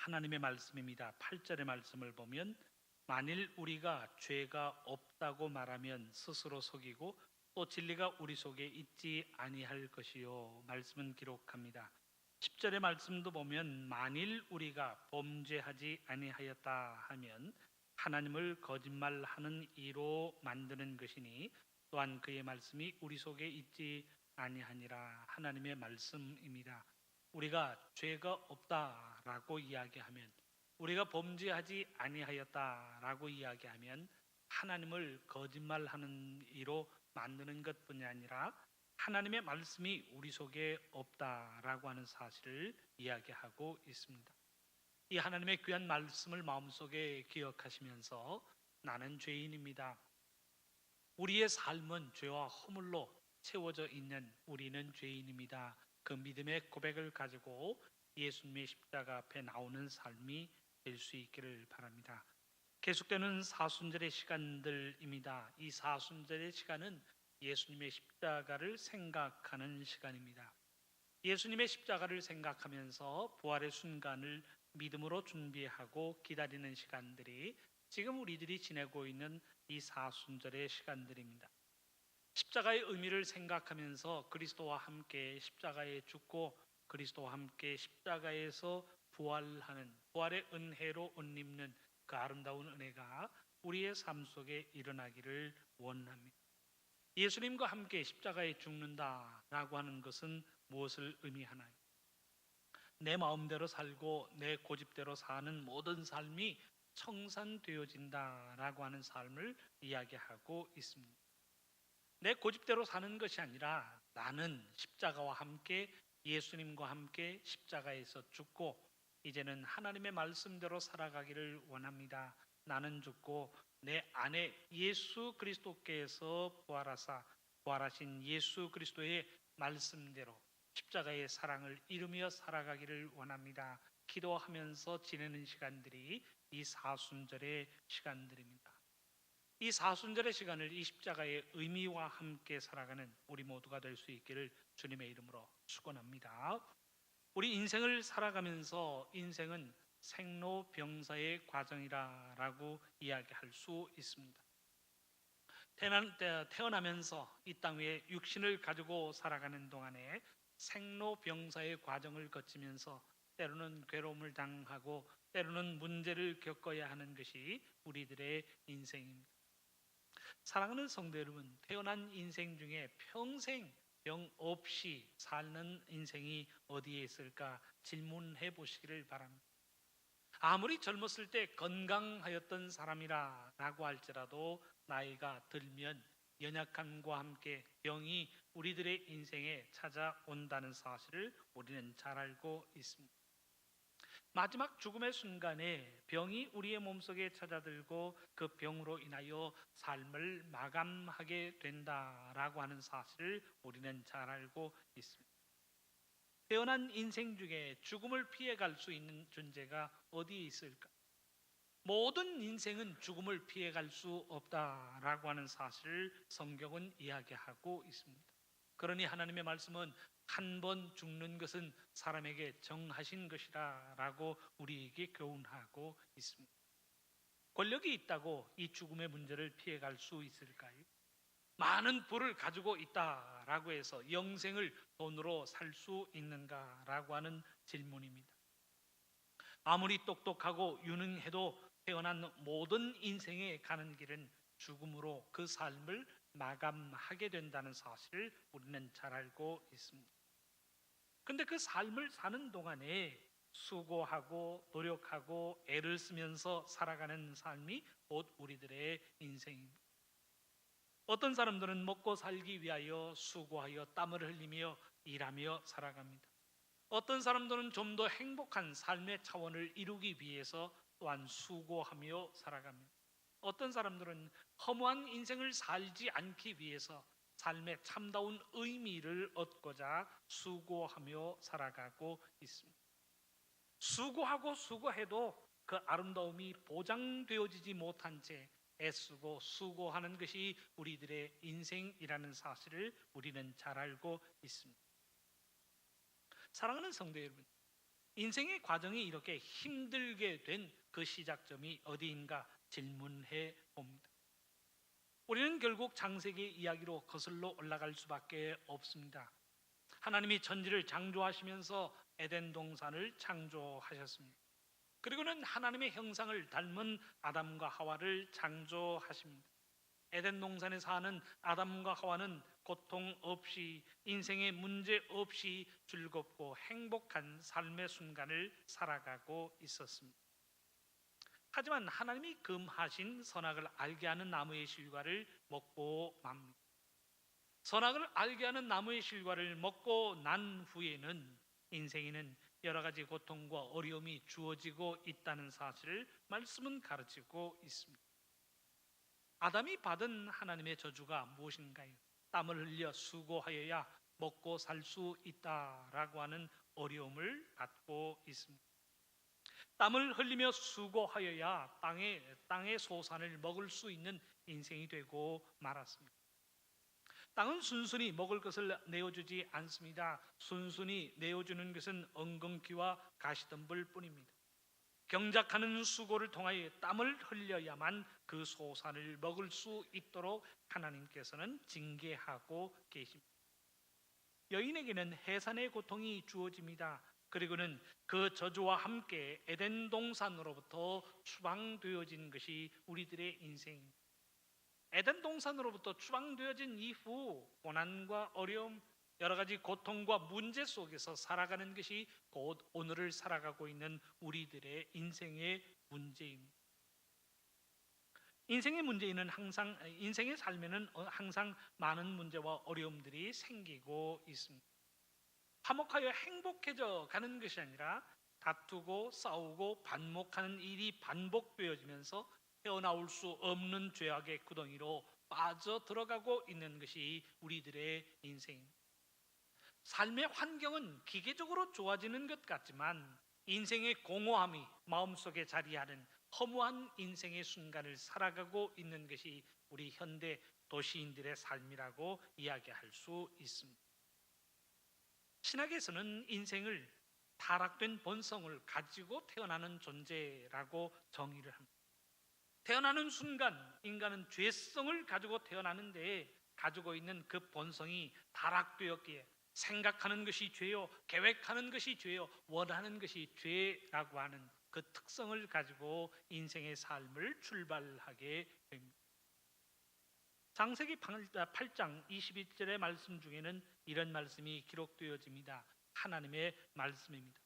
하나님의 말씀입니다. 8절의 말씀을 보면 만일 우리가 죄가 없다고 말하면 스스로 속이고 또 진리가 우리 속에 있지 아니할 것이요. 말씀은 기록합니다. 10절의 말씀도 보면 만일 우리가 범죄하지 아니하였다 하면 하나님을 거짓말하는 이로 만드는 것이니 또한 그의 말씀이 우리 속에 있지 아니하니라. 하나님의 말씀입니다. 우리가 죄가 없다라고 이야기하면, 우리가 범죄하지 아니하였다라고 이야기하면 하나님을 거짓말하는 이로 만드는 것뿐이 아니라 하나님의 말씀이 우리 속에 없다라고 하는 사실을 이야기하고 있습니다. 이 하나님의 귀한 말씀을 마음속에 기억하시면서 나는 죄인입니다. 우리의 삶은 죄와 허물로 채워져 있는 우리는 죄인입니다. 그 믿음의 고백을 가지고 예수님의 십자가 앞에 나오는 삶이 될 수 있기를 바랍니다. 계속되는 사순절의 시간들입니다. 이 사순절의 시간은 예수님의 십자가를 생각하는 시간입니다. 예수님의 십자가를 생각하면서 부활의 순간을 믿음으로 준비하고 기다리는 시간들이 지금 우리들이 지내고 있는 이 사순절의 시간들입니다. 십자가의 의미를 생각하면서 그리스도와 함께 십자가에 죽고 그리스도와 함께 십자가에서 부활하는, 부활의 은혜로 옷 입는 그 아름다운 은혜가 우리의 삶 속에 일어나기를 원합니다. 예수님과 함께 십자가에 죽는다라고 하는 것은 무엇을 의미하나요? 내 마음대로 살고 내 고집대로 사는 모든 삶이 청산되어진다라고 하는 삶을 이야기하고 있습니다. 내 고집대로 사는 것이 아니라 나는 십자가와 함께, 예수님과 함께 십자가에서 죽고 이제는 하나님의 말씀대로 살아가기를 원합니다. 나는 죽고 내 안에 예수 그리스도께서 부활하신 예수 그리스도의 말씀대로 십자가의 사랑을 이루며 살아가기를 원합니다. 기도하면서 지내는 시간들이 이 사순절의 시간들입니다. 이 사순절의 시간을 이 십자가의 의미와 함께 살아가는 우리 모두가 될 수 있기를 주님의 이름으로 축원합니다. 우리 인생을 살아가면서 인생은 생로병사의 과정이라고 이야기할 수 있습니다. 태어나면서 이 땅 위에 육신을 가지고 살아가는 동안에 생로병사의 과정을 거치면서 때로는 괴로움을 당하고 때로는 문제를 겪어야 하는 것이 우리들의 인생입니다. 사랑하는 성도 여러분, 태어난 인생 중에 평생 병 없이 사는 인생이 어디에 있을까 질문해 보시기를 바랍니다. 아무리 젊었을 때 건강하였던 사람이라고 할지라도 나이가 들면 연약함과 함께 병이 우리들의 인생에 찾아온다는 사실을 우리는 잘 알고 있습니다. 마지막 죽음의 순간에 병이 우리의 몸속에 찾아들고 그 병으로 인하여 삶을 마감하게 된다라고 하는 사실을 우리는 잘 알고 있습니다. 태어난 인생 중에 죽음을 피해갈 수 있는 존재가 어디에 있을까? 모든 인생은 죽음을 피해갈 수 없다라고 하는 사실을 성경은 이야기하고 있습니다. 그러니 하나님의 말씀은 한 번 죽는 것은 사람에게 정하신 것이라고 우리에게 교훈하고 있습니다. 권력이 있다고 이 죽음의 문제를 피해갈 수 있을까요? 많은 부를 가지고 있다라고 해서 영생을 돈으로 살 수 있는가라고 하는 질문입니다. 아무리 똑똑하고 유능해도 태어난 모든 인생에 가는 길은 죽음으로 그 삶을 마감하게 된다는 사실을 우리는 잘 알고 있습니다. 근데 그 삶을 사는 동안에 수고하고 노력하고 애를 쓰면서 살아가는 삶이 곧 우리들의 인생입니다. 어떤 사람들은 먹고 살기 위하여 수고하여 땀을 흘리며 일하며 살아갑니다. 어떤 사람들은 좀 더 행복한 삶의 차원을 이루기 위해서 또한 수고하며 살아갑니다. 어떤 사람들은 허무한 인생을 살지 않기 위해서 삶의 참다운 의미를 얻고자 수고하며 살아가고 있습니다. 수고하고 수고해도 그 아름다움이 보장되어지지 못한 채 애쓰고 수고하는 것이 우리들의 인생이라는 사실을 우리는 잘 알고 있습니다. 사랑하는 성도 여러분, 인생의 과정이 이렇게 힘들게 된 그 시작점이 어디인가 질문해 봅니다. 우리는 결국 창세기 이야기로 거슬러 올라갈 수밖에 없습니다. 하나님이 천지를 창조하시면서 에덴 동산을 창조하셨습니다. 그리고는 하나님의 형상을 닮은 아담과 하와를 창조하십니다. 에덴 동산에 사는 아담과 하와는 고통 없이, 인생의 문제 없이 즐겁고 행복한 삶의 순간을 살아가고 있었습니다. 하지만 하나님이 금하신 선악을 알게 하는 나무의 실과를 먹고 맙니다. 선악을 알게 하는 나무의 실과를 먹고 난 후에는 인생에는 여러 가지 고통과 어려움이 주어지고 있다는 사실을 말씀은 가르치고 있습니다. 아담이 받은 하나님의 저주가 무엇인가요? 땀을 흘려 수고하여야 먹고 살 수 있다라고 하는 어려움을 받고 있습니다. 땀을 흘리며 수고하여야 땅의 소산을 먹을 수 있는 인생이 되고 말았습니다. 땅은 순순히 먹을 것을 내어주지 않습니다. 순순히 내어주는 것은 엉겅퀴와 가시덤불 뿐입니다. 경작하는 수고를 통하여 땀을 흘려야만 그 소산을 먹을 수 있도록 하나님께서는 징계하고 계십니다. 여인에게는 해산의 고통이 주어집니다. 그리고는 그 저주와 함께 에덴 동산으로부터 추방되어진 것이 우리들의 인생입니다. 에덴 동산으로부터 추방되어진 이후 고난과 어려움, 여러 가지 고통과 문제 속에서 살아가는 것이 곧 오늘을 살아가고 있는 우리들의 인생의 문제입니다. 인생의 삶에는 항상 많은 문제와 어려움들이 생기고 있습니다. 화목하여 행복해져 가는 것이 아니라 다투고 싸우고 반목하는 일이 반복되어지면서 헤어나올 수 없는 죄악의 구덩이로 빠져 들어가고 있는 것이 우리들의 인생입니다. 삶의 환경은 기계적으로 좋아지는 것 같지만 인생의 공허함이 마음속에 자리하는 허무한 인생의 순간을 살아가고 있는 것이 우리 현대 도시인들의 삶이라고 이야기할 수 있습니다. 신학에서는 인생을 타락된 본성을 가지고 태어나는 존재라고 정의를 합니다. 태어나는 순간 인간은 죄성을 가지고 태어나는데 가지고 있는 그 본성이 타락되었기에 생각하는 것이 죄요, 계획하는 것이 죄요, 원하는 것이 죄라고 하는 그 특성을 가지고 인생의 삶을 출발하게 됩니다. 창세기 8장 21절의 말씀 중에는 이런 말씀이 기록되어집니다. 하나님의 말씀입니다.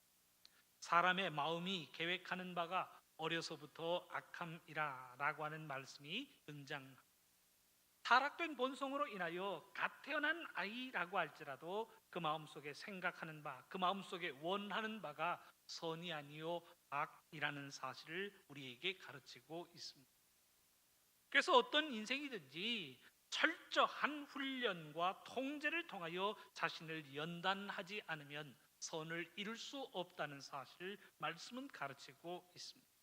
사람의 마음이 계획하는 바가 어려서부터 악함이라 라고 하는 말씀이 등장합니다. 타락된 본성으로 인하여 갓 태어난 아이라고 할지라도 그 마음속에 생각하는 바, 그 마음속에 원하는 바가 선이 아니요 악이라는 사실을 우리에게 가르치고 있습니다. 그래서 어떤 인생이든지 철저한 훈련과 통제를 통하여 자신을 연단하지 않으면 선을 이룰 수 없다는 사실을 말씀은 가르치고 있습니다.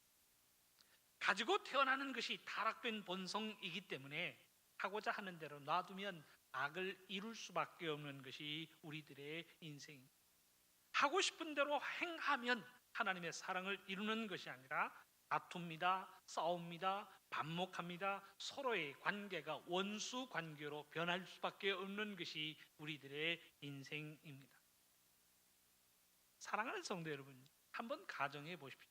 가지고 태어나는 것이 타락된 본성이기 때문에 하고자 하는 대로 놔두면 악을 이룰 수밖에 없는 것이 우리들의 인생입니다. 하고 싶은 대로 행하면 하나님의 사랑을 이루는 것이 아니라 다툽니다, 싸웁니다, 반목합니다. 서로의 관계가 원수 관계로 변할 수밖에 없는 것이 우리들의 인생입니다. 사랑하는 성도 여러분, 한번 가정해 보십시오.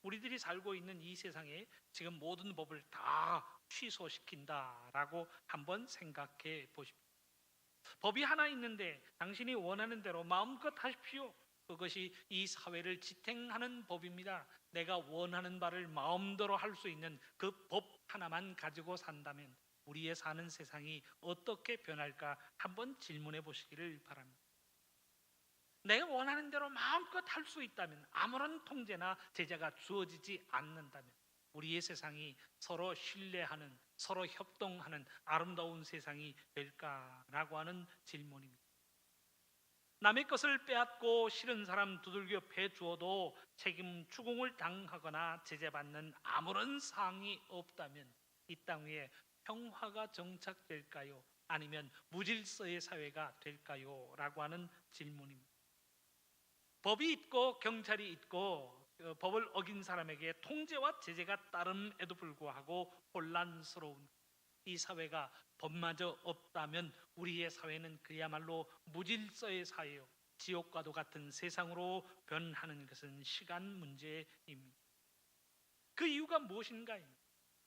우리들이 살고 있는 이 세상에 지금 모든 법을 다 취소시킨다라고 한번 생각해 보십시오. 법이 하나 있는데 당신이 원하는 대로 마음껏 하십시오. 그것이 이 사회를 지탱하는 법입니다. 내가 원하는 바를 마음대로 할 수 있는 그 법 하나만 가지고 산다면 우리의 사는 세상이 어떻게 변할까 한번 질문해 보시기를 바랍니다. 내가 원하는 대로 마음껏 할 수 있다면, 아무런 통제나 제재가 주어지지 않는다면 우리의 세상이 서로 신뢰하는, 서로 협동하는 아름다운 세상이 될까라고 하는 질문입니다. 남의 것을 빼앗고 싫은 사람 두들겨 패주어도 책임 추궁을 당하거나 제재받는 아무런 사항이 없다면 이 땅 위에 평화가 정착될까요? 아니면 무질서의 사회가 될까요? 라고 하는 질문입니다. 법이 있고 경찰이 있고 법을 어긴 사람에게 통제와 제재가 따름에도 불구하고 혼란스러운 이 사회가 법마저 없다면 우리의 사회는 그야말로 무질서의 사회요 지옥과도 같은 세상으로 변하는 것은 시간 문제입니다. 그 이유가 무엇인가요?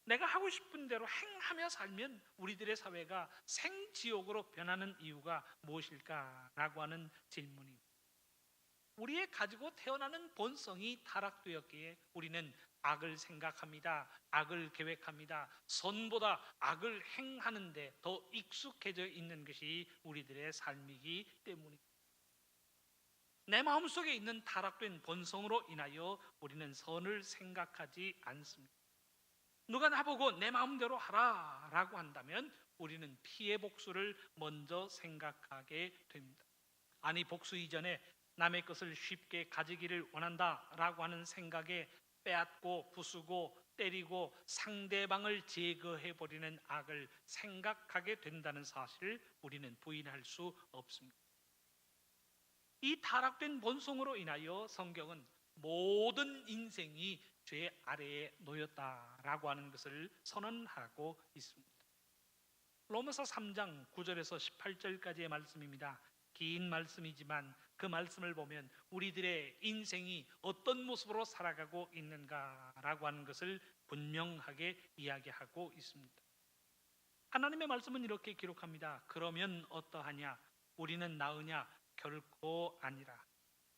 내가 하고 싶은 대로 행하며 살면 우리들의 사회가 생지옥으로 변하는 이유가 무엇일까라고 하는 질문입니다. 우리의 가지고 태어나는 본성이 타락되었기에 우리는 악을 생각합니다. 악을 계획합니다. 선보다 악을 행하는데 더 익숙해져 있는 것이 우리들의 삶이기 때문입니다. 내 마음속에 있는 타락된 본성으로 인하여 우리는 선을 생각하지 않습니다. 누가 나보고 내 마음대로 하라 라고 한다면 우리는 피해 복수를 먼저 생각하게 됩니다. 아니 복수 이전에 남의 것을 쉽게 가지기를 원한다 라고 하는 생각에 빼앗고 부수고 때리고 상대방을 제거해버리는 악을 생각하게 된다는 사실을 우리는 부인할 수 없습니다. 이 타락된 본성으로 인하여 성경은 모든 인생이 죄 아래에 놓였다라고 하는 것을 선언하고 있습니다. 로마서 3장 9절에서 18절까지의 말씀입니다. 긴 말씀이지만 그 말씀을 보면 우리들의 인생이 어떤 모습으로 살아가고 있는가라고 하는 것을 분명하게 이야기하고 있습니다. 하나님의 말씀은 이렇게 기록합니다. 그러면 어떠하냐? 우리는 나으냐? 결코 아니라.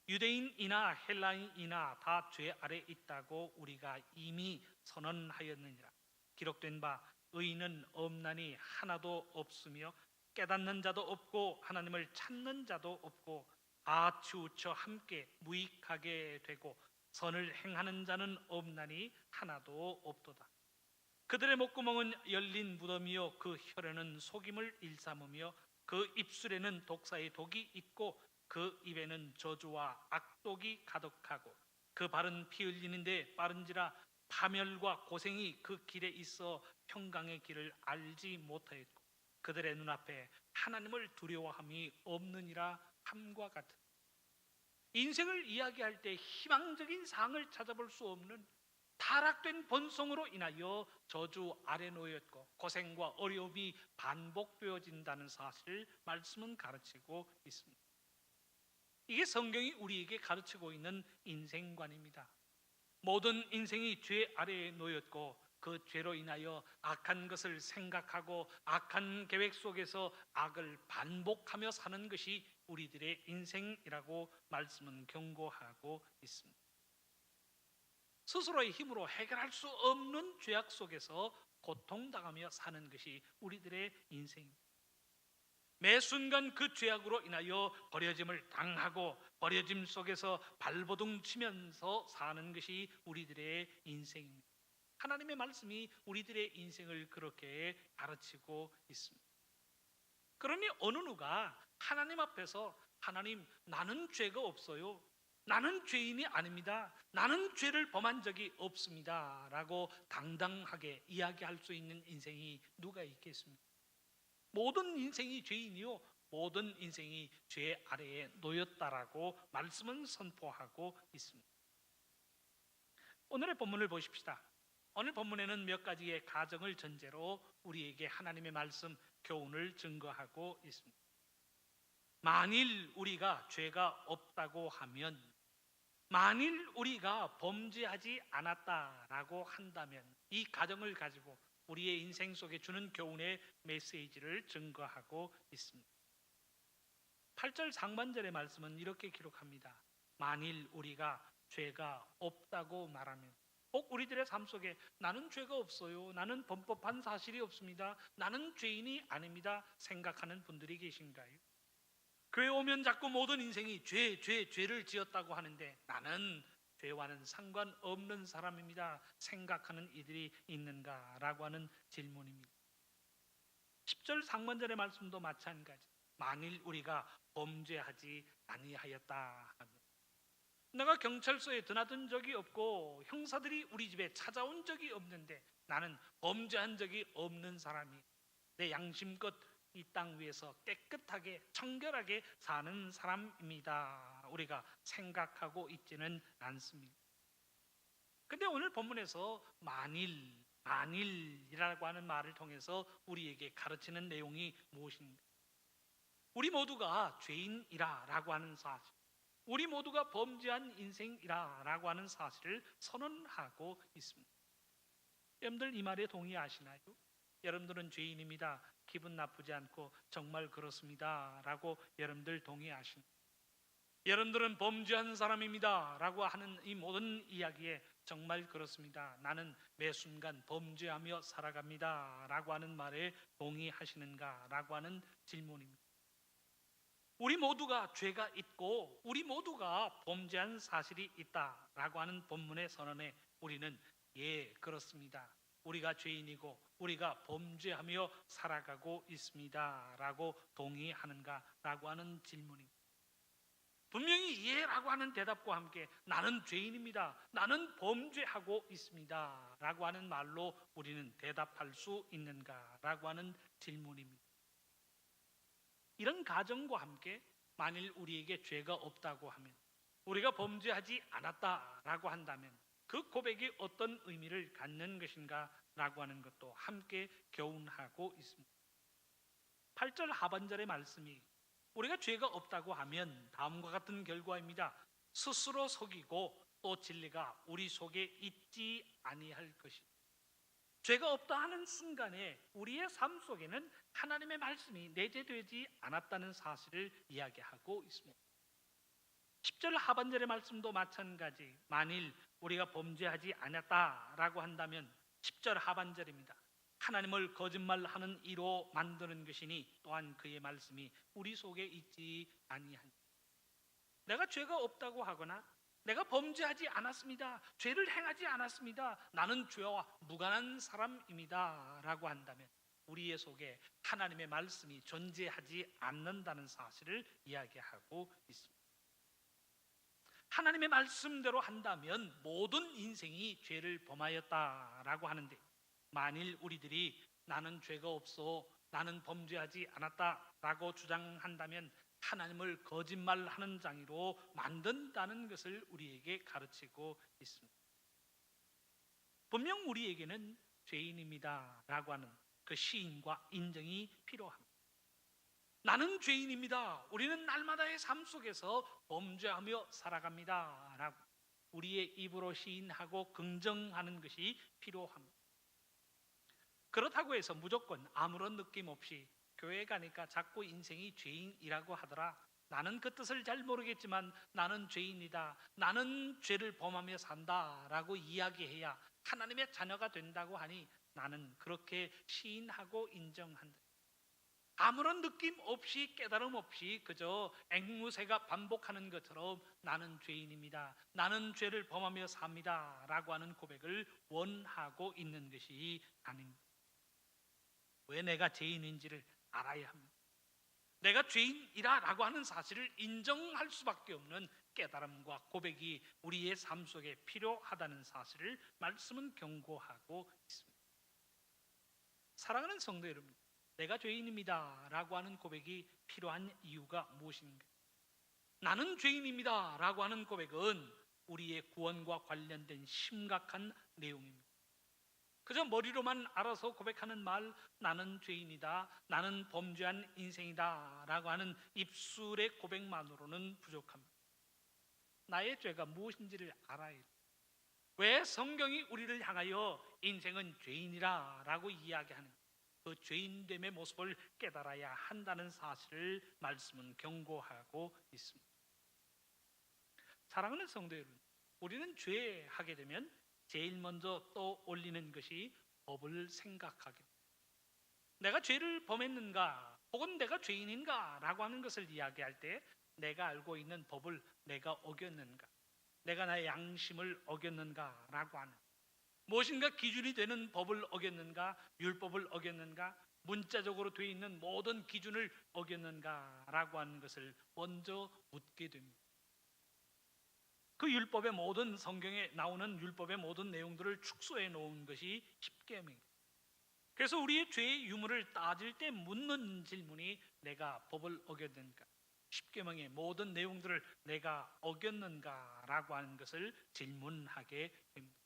유대인이나 헬라인이나 다 죄 아래 있다고 우리가 이미 선언하였느니라. 기록된 바 의인은 없나니 하나도 없으며 깨닫는 자도 없고 하나님을 찾는 자도 없고 다 치우쳐 함께 무익하게 되고 선을 행하는 자는 없나니 하나도 없도다. 그들의 목구멍은 열린 무덤이요 그 혈에는 속임을 일삼으며 그 입술에는 독사의 독이 있고 그 입에는 저주와 악독이 가득하고 그 발은 피 흘리는데 빠른지라 파멸과 고생이 그 길에 있어 평강의 길을 알지 못하였고 그들의 눈앞에 하나님을 두려워함이 없느니라 함과 같은. 인생을 이야기할 때 희망적인 상을 찾아볼 수 없는 타락된 본성으로 인하여 저주 아래 놓였고 고생과 어려움이 반복되어진다는 사실을 말씀은 가르치고 있습니다. 이게 성경이 우리에게 가르치고 있는 인생관입니다. 모든 인생이 죄 아래에 놓였고 그 죄로 인하여 악한 것을 생각하고 악한 계획 속에서 악을 반복하며 사는 것이 우리들의 인생이라고 말씀은 경고하고 있습니다. 스스로의 힘으로 해결할 수 없는 죄악 속에서 고통당하며 사는 것이 우리들의 인생입니다. 매 순간 그 죄악으로 인하여 버려짐을 당하고 버려짐 속에서 발버둥 치면서 사는 것이 우리들의 인생입니다. 하나님의 말씀이 우리들의 인생을 그렇게 가르치고 있습니다. 그러니 어느 누가 하나님 앞에서 하나님 나는 죄가 없어요. 나는 죄인이 아닙니다. 나는 죄를 범한 적이 없습니다. 라고 당당하게 이야기할 수 있는 인생이 누가 있겠습니까? 모든 인생이 죄인이요 모든 인생이 죄 아래에 놓였다라고 말씀은 선포하고 있습니다. 오늘의 본문을 보십시다. 오늘 본문에는 몇 가지의 가정을 전제로 우리에게 하나님의 말씀 교훈을 증거하고 있습니다. 만일 우리가 죄가 없다고 하면, 만일 우리가 범죄하지 않았다라고 한다면 이 가정을 가지고 우리의 인생 속에 주는 교훈의 메시지를 증거하고 있습니다. 8절 상반절의 말씀은 이렇게 기록합니다. 만일 우리가 죄가 없다고 말하면, 꼭 우리들의 삶 속에 나는 죄가 없어요, 나는 범법한 사실이 없습니다, 나는 죄인이 아닙니다 생각하는 분들이 계신가요? 교회 오면 자꾸 모든 인생이 죄를 지었다고 하는데 나는 죄와는 상관없는 사람입니다 생각하는 이들이 있는가라고 하는 질문입니다. 10절 상반절의 말씀도 마찬가지. 만일 우리가 범죄하지 아니하였다 하면, 내가 경찰서에 드나든 적이 없고 형사들이 우리 집에 찾아온 적이 없는데 나는 범죄한 적이 없는 사람이 내 양심껏 이 땅 위에서 깨끗하게 청결하게 사는 사람입니다. 우리가 생각하고 있지는 않습니다. 근데 오늘 본문에서 만일이라고 하는 말을 통해서 우리에게 가르치는 내용이 무엇입니까? 우리 모두가 죄인이라고 하는 사실, 우리 모두가 범죄한 인생이라고 하는 사실을 선언하고 있습니다. 여러분들 이 말에 동의하시나요? 여러분들은 죄인입니다. 기분 나쁘지 않고 정말 그렇습니다 라고 여러분들 동의하십니까? 여러분들은 범죄한 사람입니다 라고 하는 이 모든 이야기에 정말 그렇습니다, 나는 매 순간 범죄하며 살아갑니다 라고 하는 말에 동의하시는가 라고 하는 질문입니다. 우리 모두가 죄가 있고 우리 모두가 범죄한 사실이 있다라고 하는 본문의 선언에 우리는 예, 그렇습니다, 우리가 죄인이고 우리가 범죄하며 살아가고 있습니다 라고 동의하는가 라고 하는 질문입니다. 분명히 예라고 하는 대답과 함께 나는 죄인입니다, 나는 범죄하고 있습니다 라고 하는 말로 우리는 대답할 수 있는가 라고 하는 질문입니다. 이런 가정과 함께 만일 우리에게 죄가 없다고 하면, 우리가 범죄하지 않았다라고 한다면 그 고백이 어떤 의미를 갖는 것인가 라고 하는 것도 함께 교훈하고 있습니다. 8절 하반절의 말씀이 우리가 죄가 없다고 하면 다음과 같은 결과입니다. 스스로 속이고 또 진리가 우리 속에 있지 아니할 것이다. 죄가 없다 하는 순간에 우리의 삶 속에는 하나님의 말씀이 내재되지 않았다는 사실을 이야기하고 있습니다. 10절 하반절의 말씀도 마찬가지, 만일 우리가 범죄하지 않았다라고 한다면 10절 하반절입니다. 하나님을 거짓말하는 이로 만드는 것이니 또한 그의 말씀이 우리 속에 있지 아니하니. 내가 죄가 없다고 하거나 내가 범죄하지 않았습니다, 죄를 행하지 않았습니다, 나는 죄와 무관한 사람입니다 라고 한다면 우리의 속에 하나님의 말씀이 존재하지 않는다는 사실을 이야기하고 있습니다. 하나님의 말씀대로 한다면 모든 인생이 죄를 범하였다라고 하는데, 만일 우리들이 나는 죄가 없어, 나는 범죄하지 않았다라고 주장한다면 하나님을 거짓말하는 장이로 만든다는 것을 우리에게 가르치고 있습니다. 분명 우리에게는 죄인입니다 라고 하는 그 시인과 인정이 필요합니다. 나는 죄인입니다, 우리는 날마다의 삶 속에서 범죄하며 살아갑니다 라고 우리의 입으로 시인하고 긍정하는 것이 필요합니다. 그렇다고 해서 무조건 아무런 느낌 없이 교회 가니까 자꾸 인생이 죄인이라고 하더라, 나는 그 뜻을 잘 모르겠지만 나는 죄인이다, 나는 죄를 범하며 산다 라고 이야기해야 하나님의 자녀가 된다고 하니 나는 그렇게 시인하고 인정한다. 아무런 느낌 없이 깨달음 없이 그저 앵무새가 반복하는 것처럼 나는 죄인입니다, 나는 죄를 범하며 삽니다 라고 하는 고백을 원하고 있는 것이 아닙니다. 왜 내가 죄인인지를 알아야 합니다. 내가 죄인이라 라고 하는 사실을 인정할 수밖에 없는 깨달음과 고백이 우리의 삶 속에 필요하다는 사실을 말씀은 경고하고 있습니다. 사랑하는 성도 여러분, 내가 죄인입니다 라고 하는 고백이 필요한 이유가 무엇인가? 나는 죄인입니다 라고 하는 고백은 우리의 구원과 관련된 심각한 내용입니다. 그저 머리로만 알아서 고백하는 말, 나는 죄인이다, 나는 범죄한 인생이다 라고 하는 입술의 고백만으로는 부족합니다. 나의 죄가 무엇인지를 알아야 해요. 왜 성경이 우리를 향하여 인생은 죄인이라 라고 이야기하는가? 그 죄인됨의 모습을 깨달아야 한다는 사실을 말씀은 경고하고 있습니다. 사랑하는 성도 여러분, 우리는 죄하게 되면 제일 먼저 떠올리는 것이 법을 생각하게 됩니다. 내가 죄를 범했는가 혹은 내가 죄인인가 라고 하는 것을 이야기할 때 내가 알고 있는 법을 내가 어겼는가, 내가 나의 양심을 어겼는가 라고 하는, 무엇인가 기준이 되는 법을 어겼는가, 율법을 어겼는가, 문자적으로 되어 있는 모든 기준을 어겼는가 라고 하는 것을 먼저 묻게 됩니다. 그 율법의 모든, 성경에 나오는 율법의 모든 내용들을 축소해 놓은 것이 십계명입니다. 그래서 우리의 죄의 유무를 따질 때 묻는 질문이 내가 법을 어겼는가, 십계명의 모든 내용들을 내가 어겼는가라고 하는 것을 질문하게 됩니다.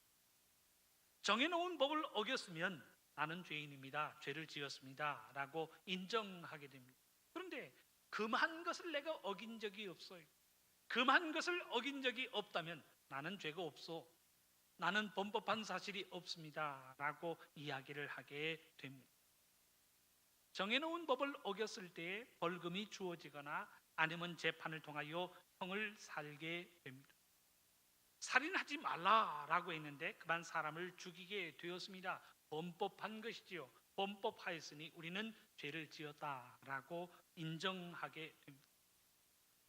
정해놓은 법을 어겼으면 나는 죄인입니다, 죄를 지었습니다 라고 인정하게 됩니다. 그런데 금한 것을 내가 어긴 적이 없어요. 금한 것을 어긴 적이 없다면 나는 죄가 없어, 나는 범법한 사실이 없습니다 라고 이야기를 하게 됩니다. 정해놓은 법을 어겼을 때 벌금이 주어지거나 아니면 재판을 통하여 형을 살게 됩니다. 살인하지 말라라고 했는데 그만 사람을 죽이게 되었습니다. 범법한 것이지요. 범법하였으니 우리는 죄를 지었다라고 인정하게 됩니다.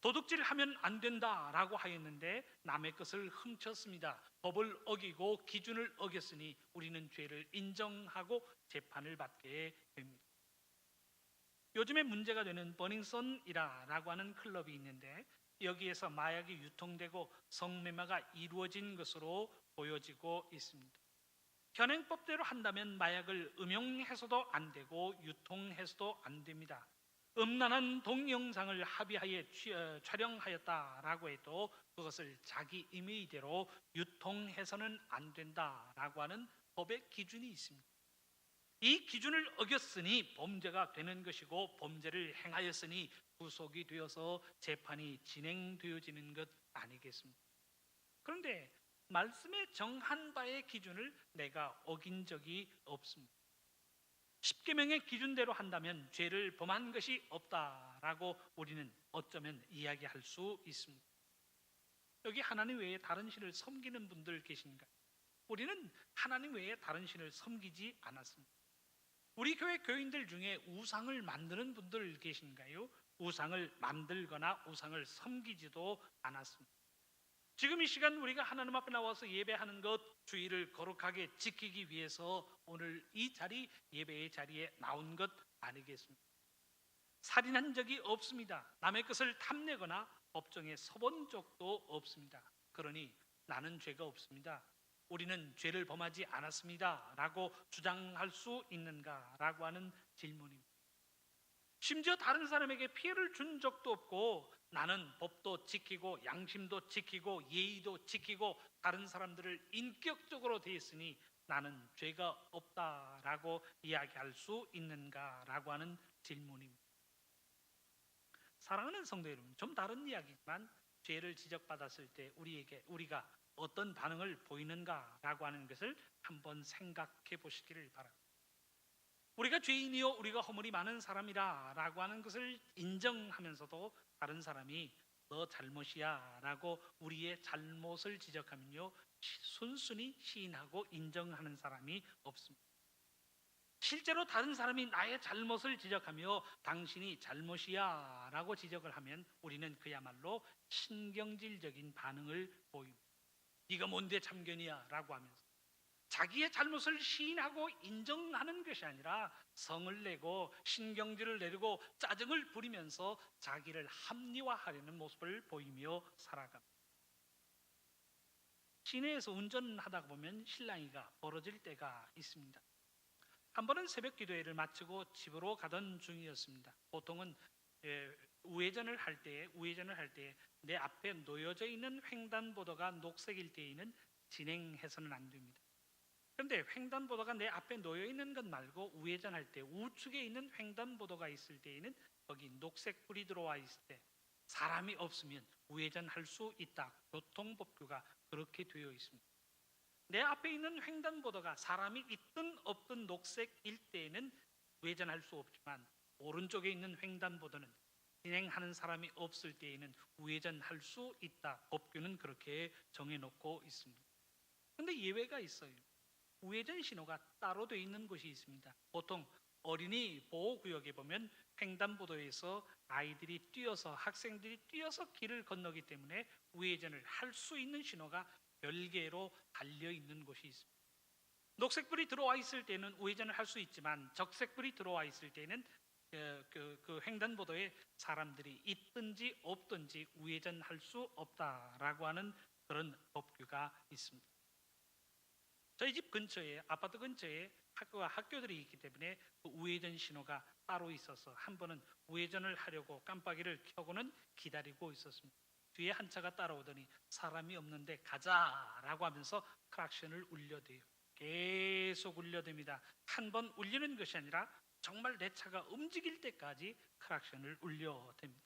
도둑질하면 안 된다라고 하였는데 남의 것을 훔쳤습니다. 법을 어기고 기준을 어겼으니 우리는 죄를 인정하고 재판을 받게 됩니다. 요즘에 문제가 되는 버닝썬이라고 하는 클럽이 있는데 여기에서 마약이 유통되고 성매매가 이루어진 것으로 보여지고 있습니다. 현행법대로 한다면 마약을 음용해서도 안 되고 유통해서도 안 됩니다. 음란한 동영상을 합의하에 촬영하였다라고 해도 그것을 자기 임의대로 유통해서는 안 된다라고 하는 법의 기준이 있습니다. 이 기준을 어겼으니 범죄가 되는 것이고 범죄를 행하였으니 구속이 되어서 재판이 진행되어지는 것 아니겠습니까? 그런데 말씀에 정한 바의 기준을 내가 어긴 적이 없습니다. 십계명의 기준대로 한다면 죄를 범한 것이 없다라고 우리는 어쩌면 이야기할 수 있습니다. 여기 하나님 외에 다른 신을 섬기는 분들 계신가요? 우리는 하나님 외에 다른 신을 섬기지 않았습니다. 우리 교회 교인들 중에 우상을 만드는 분들 계신가요? 우상을 만들거나 우상을 섬기지도 않았습니다. 지금 이 시간 우리가 하나님 앞에 나와서 예배하는 것, 주의를 거룩하게 지키기 위해서 오늘 이 자리, 예배의 자리에 나온 것 아니겠습니까? 살인한 적이 없습니다. 남의 것을 탐내거나 법정에 서본 적도 없습니다. 그러니 나는 죄가 없습니다, 우리는 죄를 범하지 않았습니다 라고 주장할 수 있는가 라고 하는 질문입니다. 심지어 다른 사람에게 피해를 준 적도 없고 나는 법도 지키고 양심도 지키고 예의도 지키고 다른 사람들을 인격적으로 대했으니 나는 죄가 없다라고 이야기할 수 있는가 라고 하는 질문입니다. 사랑하는 성도 여러분, 좀 다른 이야기지만 죄를 지적받았을 때 우리가 어떤 반응을 보이는가라고 하는 것을 한번 생각해 보시기를 바랍니다. 우리가 죄인이요 우리가 허물이 많은 사람이라 라고 하는 것을 인정하면서도 다른 사람이 너 잘못이야 라고 우리의 잘못을 지적하면요 순순히 시인하고 인정하는 사람이 없습니다. 실제로 다른 사람이 나의 잘못을 지적하며 당신이 잘못이야 라고 지적을 하면 우리는 그야말로 신경질적인 반응을 보입니다. 네가 뭔데 참견이야 라고 하면서 자기의 잘못을 시인하고 인정하는 것이 아니라 성을 내고 신경질을 내리고 짜증을 부리면서 자기를 합리화하려는 모습을 보이며 살아갑니다. 시내에서 운전하다 보면 실랑이가 벌어질 때가 있습니다. 한 번은 새벽 기도회를 마치고 집으로 가던 중이었습니다. 보통은 우회전을 할 때 내 앞에 놓여져 있는 횡단보도가 녹색일 때에는 진행해서는 안 됩니다. 그런데 횡단보도가 내 앞에 놓여 있는 것 말고 우회전할 때 우측에 있는 횡단보도가 있을 때에는 거기 녹색 불이 들어와 있을 때 사람이 없으면 우회전할 수 있다. 교통법규가 그렇게 되어 있습니다. 내 앞에 있는 횡단보도가 사람이 있든 없든 녹색일 때에는 우회전할 수 없지만 오른쪽에 있는 횡단보도는 진행하는 사람이 없을 때에는 우회전할 수 있다. 법규는 그렇게 정해놓고 있습니다. 그런데 예외가 있어요. 우회전 신호가 따로 되어 있는 곳이 있습니다. 보통 어린이 보호구역에 보면 횡단보도에서 아이들이 뛰어서 학생들이 뛰어서 길을 건너기 때문에 우회전을 할 수 있는 신호가 별개로 달려있는 곳이 있습니다. 녹색불이 들어와 있을 때는 우회전을 할 수 있지만 적색불이 들어와 있을 때는 그 횡단보도에 사람들이 있든지 없든지 우회전할 수 없다라고 하는 그런 법규가 있습니다. 저희 집 근처에, 아파트 근처에 학교와 학교들이 있기 때문에 그 우회전 신호가 따로 있어서 한 번은 우회전을 하려고 깜빡이를 켜고는 기다리고 있었습니다. 뒤에 한 차가 따라오더니 사람이 없는데 가자라고 하면서 크락션을 울려대요. 계속 울려댑니다. 한 번 울리는 것이 아니라 정말 내 차가 움직일 때까지 크락션을 울려댑니다.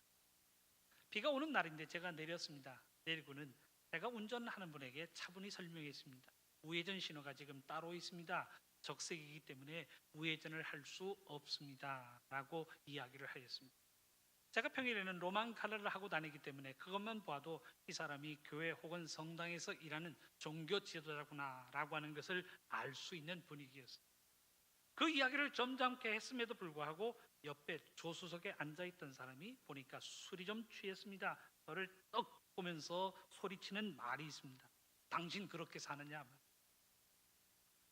비가 오는 날인데 제가 내렸습니다. 내리고는 제가 운전하는 분에게 차분히 설명했습니다. 우회전 신호가 지금 따로 있습니다. 적색이기 때문에 우회전을 할 수 없습니다. 라고 이야기를 하였습니다. 제가 평일에는 로만 칼라를 하고 다니기 때문에 그것만 봐도 이 사람이 교회 혹은 성당에서 일하는 종교 지도자구나 라고 하는 것을 알 수 있는 분위기였습니다. 그 이야기를 점잖게 했음에도 불구하고 옆에 조수석에 앉아있던 사람이 보니까 술이 좀 취했습니다. 저를 떡 보면서 소리치는 말이 있습니다. 당신 그렇게 사느냐?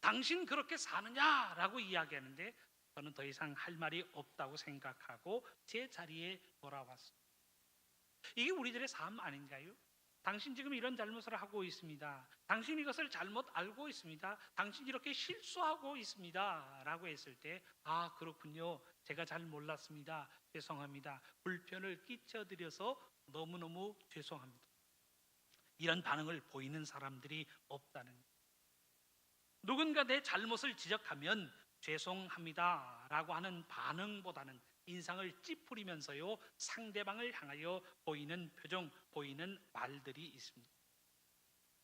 당신 그렇게 사느냐라고 이야기하는데 저는 더 이상 할 말이 없다고 생각하고 제 자리에 돌아왔습니다. 이게 우리들의 삶 아닌가요? 당신 지금 이런 잘못을 하고 있습니다. 당신 이것을 잘못 알고 있습니다. 당신 이렇게 실수하고 있습니다. 라고 했을 때, 아, 그렇군요. 제가 잘 몰랐습니다. 죄송합니다. 불편을 끼쳐드려서 너무너무 죄송합니다. 이런 반응을 보이는 사람들이 없다는 거예요. 누군가 내 잘못을 지적하면 죄송합니다 라고 하는 반응보다는 인상을 찌푸리면서요 상대방을 향하여 보이는 표정, 보이는 말들이 있습니다.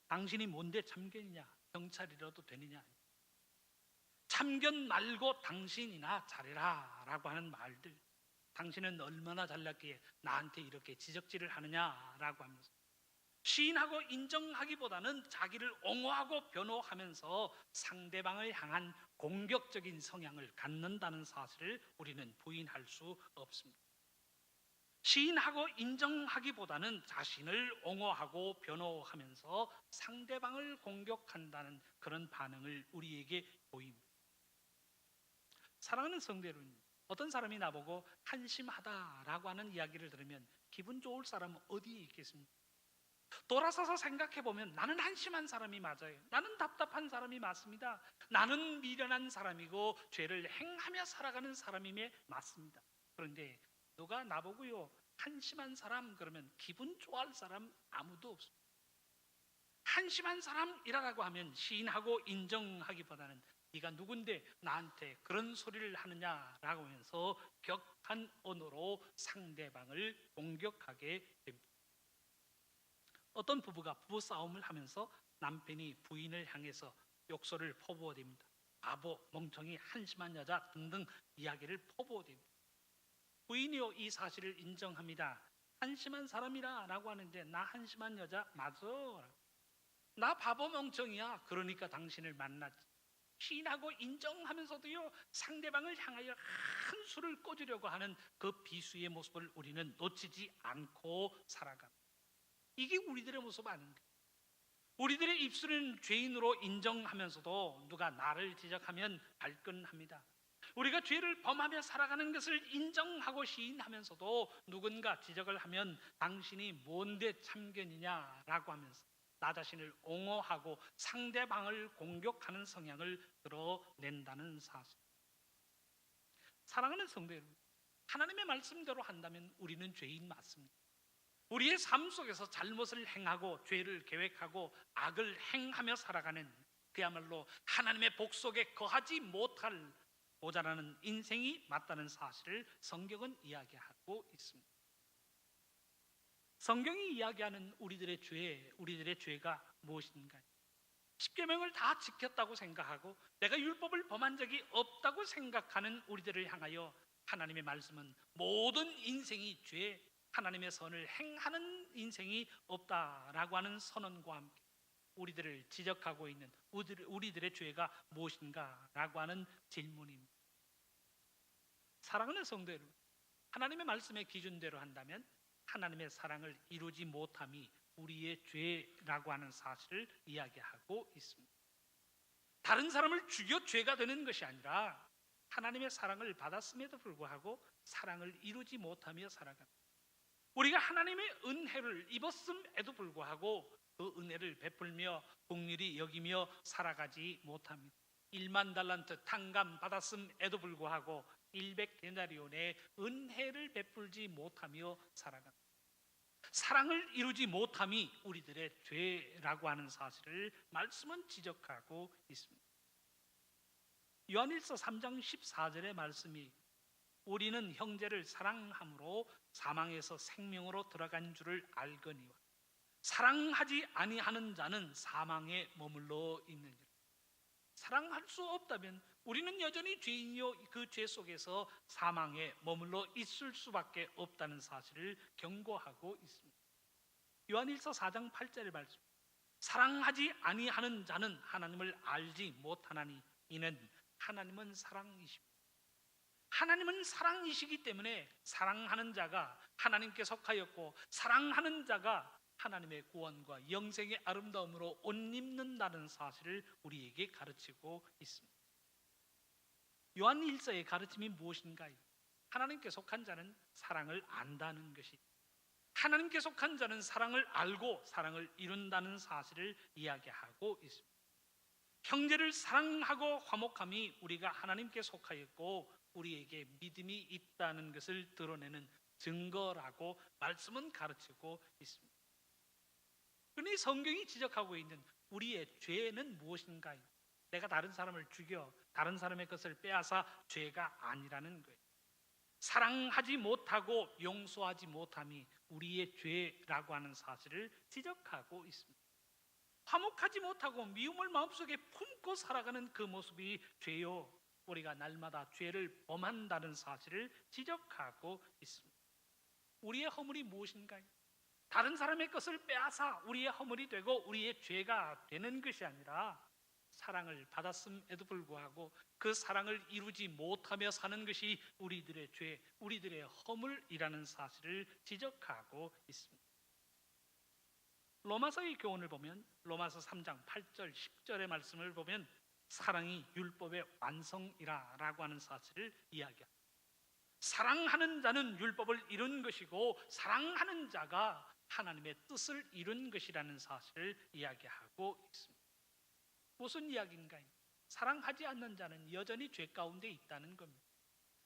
당신이 뭔데 참견이냐? 경찰이라도 되느냐? 참견 말고 당신이나 잘해라 라고 하는 말들. 당신은 얼마나 잘났기에 나한테 이렇게 지적질을 하느냐라고 하면서 시인하고 인정하기보다는 자기를 옹호하고 변호하면서 상대방을 향한 공격적인 성향을 갖는다는 사실을 우리는 부인할 수 없습니다. 시인하고 인정하기보다는 자신을 옹호하고 변호하면서 상대방을 공격한다는 그런 반응을 우리에게 보입니다. 사랑하는 성도 여러분, 어떤 사람이 나보고 한심하다라고 하는 이야기를 들으면 기분 좋을 사람은 어디에 있겠습니까? 돌아서서 생각해보면 나는 한심한 사람이 맞아요. 나는 답답한 사람이 맞습니다. 나는 미련한 사람이고 죄를 행하며 살아가는 사람임에 맞습니다. 그런데 누가 나보고요 한심한 사람 그러면 기분 좋아할 사람 아무도 없습니다. 한심한 사람이라고 하면 시인하고 인정하기보다는 네가 누군데 나한테 그런 소리를 하느냐라고 하면서 격한 언어로 상대방을 공격하게 됩니다. 어떤 부부가 부부싸움을 하면서 남편이 부인을 향해서 욕설을 퍼부어댑니다. 바보, 멍청이, 한심한 여자 등등 이야기를 퍼부어댑니다. 부인이요 이 사실을 인정합니다. 한심한 사람이라 라고 하는데 나 한심한 여자 맞아. 나 바보 멍청이야. 그러니까 당신을 만났지. 시인하고 인정하면서도요 상대방을 향하여 한 수를 꽂으려고 하는 그 비수의 모습을 우리는 놓치지 않고 살아갑니다. 이게 우리들의 모습 아닌가? 우리들의 입술은 죄인으로 인정하면서도 누가 나를 지적하면 발끈합니다. 우리가 죄를 범하며 살아가는 것을 인정하고 시인하면서도 누군가 지적을 하면 당신이 뭔데 참견이냐라고 하면서 나 자신을 옹호하고 상대방을 공격하는 성향을 드러낸다는 사실. 사랑하는 성도 여러분, 하나님의 말씀대로 한다면 우리는 죄인 맞습니다. 우리의 삶 속에서 잘못을 행하고 죄를 계획하고 악을 행하며 살아가는 그야말로 하나님의 복 속에 거하지 못할 모자라는 인생이 맞다는 사실을 성경은 이야기하고 있습니다. 성경이 이야기하는 우리들의 죄가 무엇인가요? 십계명을 다 지켰다고 생각하고 내가 율법을 범한 적이 없다고 생각하는 우리들을 향하여 하나님의 말씀은 모든 인생이 죄, 하나님의 선을 행하는 인생이 없다라고 하는 선언과 함께 우리들을 지적하고 있는 우리들의 죄가 무엇인가라고 하는 질문입니다. 사랑하는 성도 여러분, 하나님의 말씀의 기준대로 한다면 하나님의 사랑을 이루지 못함이 우리의 죄라고 하는 사실을 이야기하고 있습니다. 다른 사람을 죽여 죄가 되는 것이 아니라 하나님의 사랑을 받았음에도 불구하고 사랑을 이루지 못하며 살아갑니다. 우리가 하나님의 은혜를 입었음에도 불구하고 그 은혜를 베풀며 긍휼히 여기며 살아가지 못합니다. 1만 달란트 탕감 받았음에도 불구하고 100데나리온의 은혜를 베풀지 못하며 살아갑니다. 사랑을 이루지 못함이 우리들의 죄라고 하는 사실을 말씀은 지적하고 있습니다. 요한일서 3장 14절의 말씀이 우리는 형제를 사랑함으로 사망에서 생명으로 들어간 줄을 알거니와 사랑하지 아니하는 자는 사망에 머물러 있느니라. 사랑할 수 없다면 우리는 여전히 죄인이요 그 죄 속에서 사망에 머물러 있을 수밖에 없다는 사실을 경고하고 있습니다. 요한일서 4장 8절의 말씀, 사랑하지 아니하는 자는 하나님을 알지 못하나니 이는 하나님은 사랑이십니다. 하나님은 사랑이시기 때문에 사랑하는 자가 하나님께 속하였고 사랑하는 자가 하나님의 구원과 영생의 아름다움으로 옷 입는다는 사실을 우리에게 가르치고 있습니다. 요한 1서의 가르침이 무엇인가요? 하나님께 속한 자는 사랑을 안다는 것이, 하나님께 속한 자는 사랑을 알고 사랑을 이룬다는 사실을 이야기하고 있습니다. 형제를 사랑하고 화목함이 우리가 하나님께 속하였고 우리에게 믿음이 있다는 것을 드러내는 증거라고 말씀은 가르치고 있습니다. 그러니 성경이 지적하고 있는 우리의 죄는 무엇인가요? 내가 다른 사람을 죽여 다른 사람의 것을 빼앗아 죄가 아니라는 거예요. 사랑하지 못하고 용서하지 못함이 우리의 죄라고 하는 사실을 지적하고 있습니다. 화목하지 못하고 미움을 마음속에 품고 살아가는 그 모습이 죄요, 우리가 날마다 죄를 범한다는 사실을 지적하고 있습니다. 우리의 허물이 무엇인가요? 다른 사람의 것을 빼앗아 우리의 허물이 되고 우리의 죄가 되는 것이 아니라 사랑을 받았음에도 불구하고 그 사랑을 이루지 못하며 사는 것이 우리들의 죄, 우리들의 허물이라는 사실을 지적하고 있습니다. 로마서의 교훈을 보면 로마서 3장 8절 10절의 말씀을 보면 사랑이 율법의 완성이라 라고 하는 사실을 이야기합니다. 사랑하는 자는 율법을 이룬 것이고 사랑하는 자가 하나님의 뜻을 이룬 것이라는 사실을 이야기하고 있습니다. 무슨 이야기인가요? 사랑하지 않는 자는 여전히 죄 가운데 있다는 겁니다.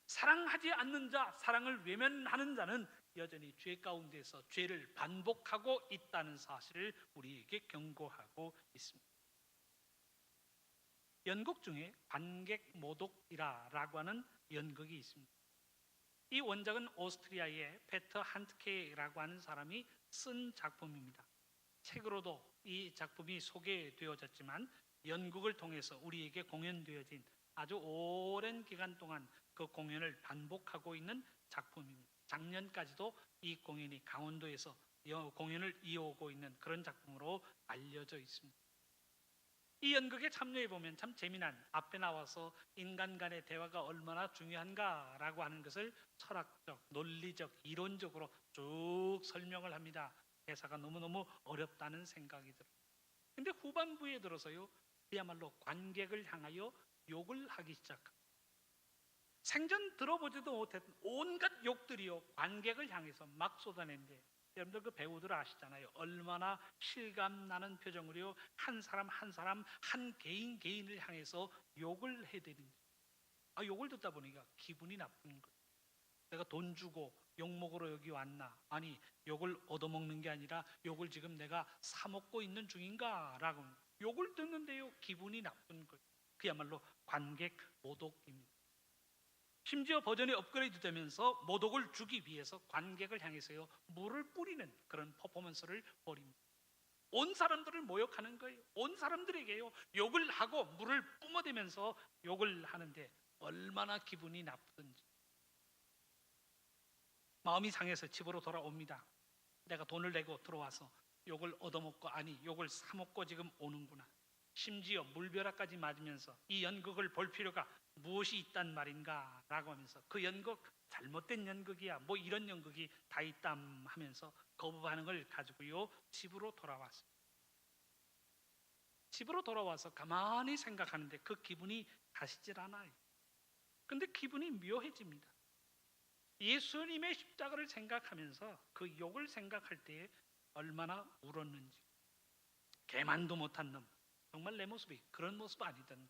사랑하지 않는 자, 사랑을 외면하는 자는 여전히 죄 가운데서 죄를 반복하고 있다는 사실을 우리에게 경고하고 있습니다. 연극 중에 관객모독이라고 하는 연극이 있습니다. 이 원작은 오스트리아의 페터 한트케라고 하는 사람이 쓴 작품입니다. 책으로도 이 작품이 소개되어졌지만 연극을 통해서 우리에게 공연되어진 아주 오랜 기간 동안 그 공연을 반복하고 있는 작품입니다. 작년까지도 이 공연이 강원도에서 공연을 이어오고 있는 그런 작품으로 알려져 있습니다. 이 연극에 참여해 보면 참 재미난, 앞에 나와서 인간 간의 대화가 얼마나 중요한가라고 하는 것을 철학적, 논리적, 이론적으로 쭉 설명을 합니다. 대사가 너무너무 어렵다는 생각이 들어요. 근데 후반부에 들어서요, 그야말로 관객을 향하여 욕을 하기 시작합니다. 생전 들어보지도 못했던 온갖 욕들이요, 관객을 향해서 막 쏟아낸대. 여러분들 그 배우들 아시잖아요. 얼마나 실감나는 표정으로요, 한 사람 한 사람, 한 개인 개인을 향해서 욕을 해대는지. 욕을 듣다 보니까 기분이 나쁜 거예요. 내가 돈 주고 욕 먹으러 여기 왔나? 아니, 욕을 얻어먹는 게 아니라 욕을 지금 내가 사 먹고 있는 중인가? 라고 욕을 듣는데요, 기분이 나쁜 거예요. 그야말로 관객 모독입니다. 심지어 버전이 업그레이드 되면서 모독을 주기 위해서 관객을 향해서요, 물을 뿌리는 그런 퍼포먼스를 벌입니다. 온 사람들을 모욕하는 거예요. 온 사람들에게요, 욕을 하고 물을 뿜어대면서 욕을 하는데 얼마나 기분이 나쁘든지. 마음이 상해서 집으로 돌아옵니다. 내가 돈을 내고 들어와서 욕을 얻어먹고, 아니 욕을 사먹고 지금 오는구나. 심지어 물벼락까지 맞으면서 이 연극을 볼 필요가 무엇이 있단 말인가 라고 하면서 그 연극 잘못된 연극이야, 뭐 이런 연극이 다 있담 하면서 거부 반응을 가지고요, 집으로 돌아왔습니다. 집으로 돌아와서 가만히 생각하는데 그 기분이 가시질 않아요. 근데 기분이 묘해집니다. 예수님의 십자가를 생각하면서 그 욕을 생각할 때에 얼마나 울었는지, 개만도 못한 놈, 정말 내 모습이 그런 모습 아니든,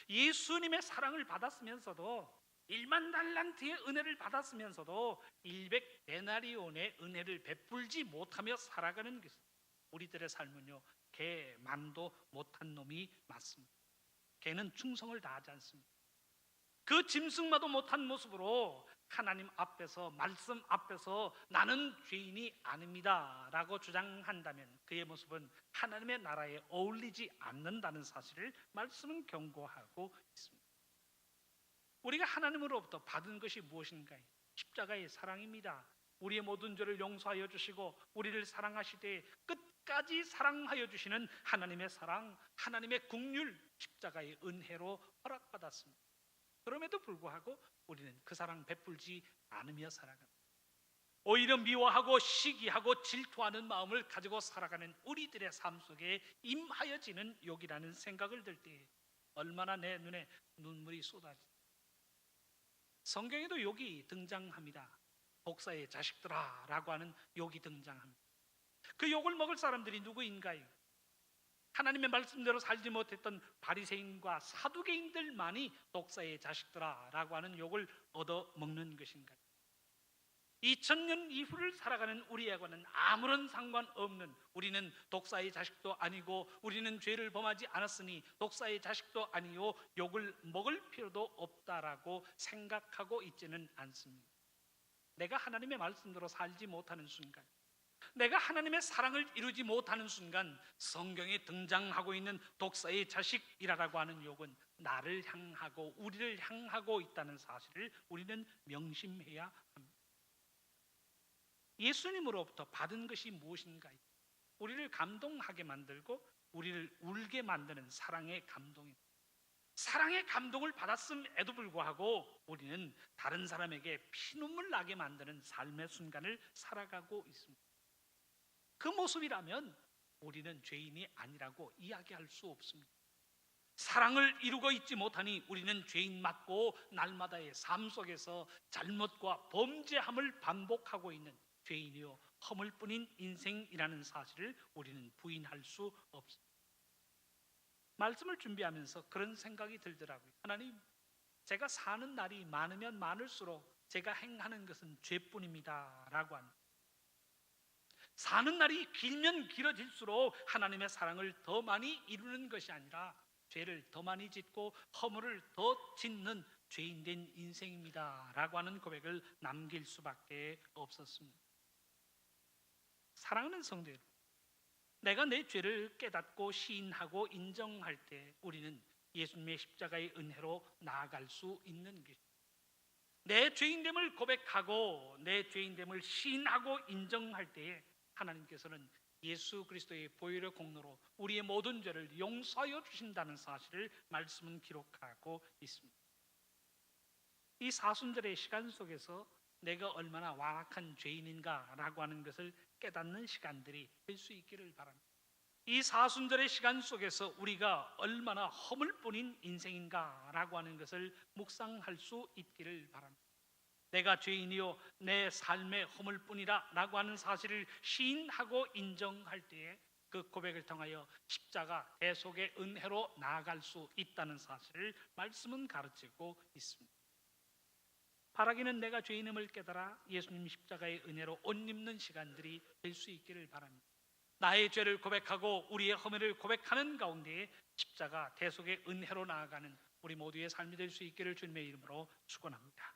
예수님의 사랑을 받았으면서도 1만 달란트의 은혜를 받았으면서도 100데나리온의 은혜를 베풀지 못하며 살아가는 것, 우리들의 삶은요, 개만도 못한 놈이 맞습니다. 개는 충성을 다하지 않습니다. 그 짐승마도 못한 모습으로 하나님 앞에서, 말씀 앞에서 나는 죄인이 아닙니다 라고 주장한다면 그의 모습은 하나님의 나라에 어울리지 않는다는 사실을 말씀은 경고하고 있습니다. 우리가 하나님으로부터 받은 것이 무엇인가? 십자가의 사랑입니다. 우리의 모든 죄를 용서하여 주시고 우리를 사랑하시되 끝까지 사랑하여 주시는 하나님의 사랑, 하나님의 긍휼, 십자가의 은혜로 허락받았습니다. 그럼에도 불구하고 우리는 그 사랑 베풀지 않으며 살아갑니다. 오히려 미워하고 시기하고 질투하는 마음을 가지고 살아가는 우리들의 삶 속에 임하여지는 욕이라는 생각을 들 때 얼마나 내 눈에 눈물이 쏟아지죠. 성경에도 욕이 등장합니다. 독사의 자식들아 라고 하는 욕이 등장합니다. 그 욕을 먹을 사람들이 누구인가요? 하나님의 말씀대로 살지 못했던 바리새인과 사두개인들만이 독사의 자식들아 라고 하는 욕을 얻어먹는 것인가요? 2000년 이후를 살아가는 우리하고는 아무런 상관없는, 우리는 독사의 자식도 아니고 우리는 죄를 범하지 않았으니 독사의 자식도 아니요 욕을 먹을 필요도 없다라고 생각하고 있지는 않습니다. 내가 하나님의 말씀대로 살지 못하는 순간, 내가 하나님의 사랑을 이루지 못하는 순간 성경에 등장하고 있는 독사의 자식이라고 하는 욕은 나를 향하고 우리를 향하고 있다는 사실을 우리는 명심해야 합니다. 예수님으로부터 받은 것이 무엇인가요? 우리를 감동하게 만들고 우리를 울게 만드는 사랑의 감동입니다. 사랑의 감동을 받았음에도 불구하고 우리는 다른 사람에게 피눈물 나게 만드는 삶의 순간을 살아가고 있습니다. 그 모습이라면 우리는 죄인이 아니라고 이야기할 수 없습니다. 사랑을 이루고 있지 못하니 우리는 죄인 맞고 날마다의 삶 속에서 잘못과 범죄함을 반복하고 있는 죄인이요 허물뿐인 인생이라는 사실을 우리는 부인할 수 없습니다. 말씀을 준비하면서 그런 생각이 들더라고요. 하나님, 제가 사는 날이 많으면 많을수록 제가 행하는 것은 죄뿐입니다 라고 합니다. 사는 날이 길면 길어질수록 하나님의 사랑을 더 많이 이루는 것이 아니라 죄를 더 많이 짓고 허물을 더 짓는 죄인된 인생입니다 라고 하는 고백을 남길 수밖에 없었습니다. 사랑하는 성도 여러분, 내가 내 죄를 깨닫고 시인하고 인정할 때 우리는 예수님의 십자가의 은혜로 나아갈 수 있는 것입니다. 내 죄인됨을 고백하고 내 죄인됨을 시인하고 인정할 때에 하나님께서는 예수 그리스도의 보혈의 공로로 우리의 모든 죄를 용서하여 주신다는 사실을 말씀은 기록하고 있습니다. 이 사순절의 시간 속에서 내가 얼마나 완악한 죄인인가라고 하는 것을 깨닫는 시간들이 될 수 있기를 바랍니다. 이 사순절의 시간 속에서 우리가 얼마나 허물뿐인 인생인가라고 하는 것을 묵상할 수 있기를 바랍니다. 내가 죄인이요 내 삶의 허물뿐이라 라고 하는 사실을 시인하고 인정할 때에 그 고백을 통하여 십자가 대속의 은혜로 나아갈 수 있다는 사실을 말씀은 가르치고 있습니다. 바라기는 내가 죄인임을 깨달아 예수님 십자가의 은혜로 옷 입는 시간들이 될 수 있기를 바랍니다. 나의 죄를 고백하고 우리의 허물을 고백하는 가운데 십자가 대속의 은혜로 나아가는 우리 모두의 삶이 될 수 있기를 주님의 이름으로 축원합니다.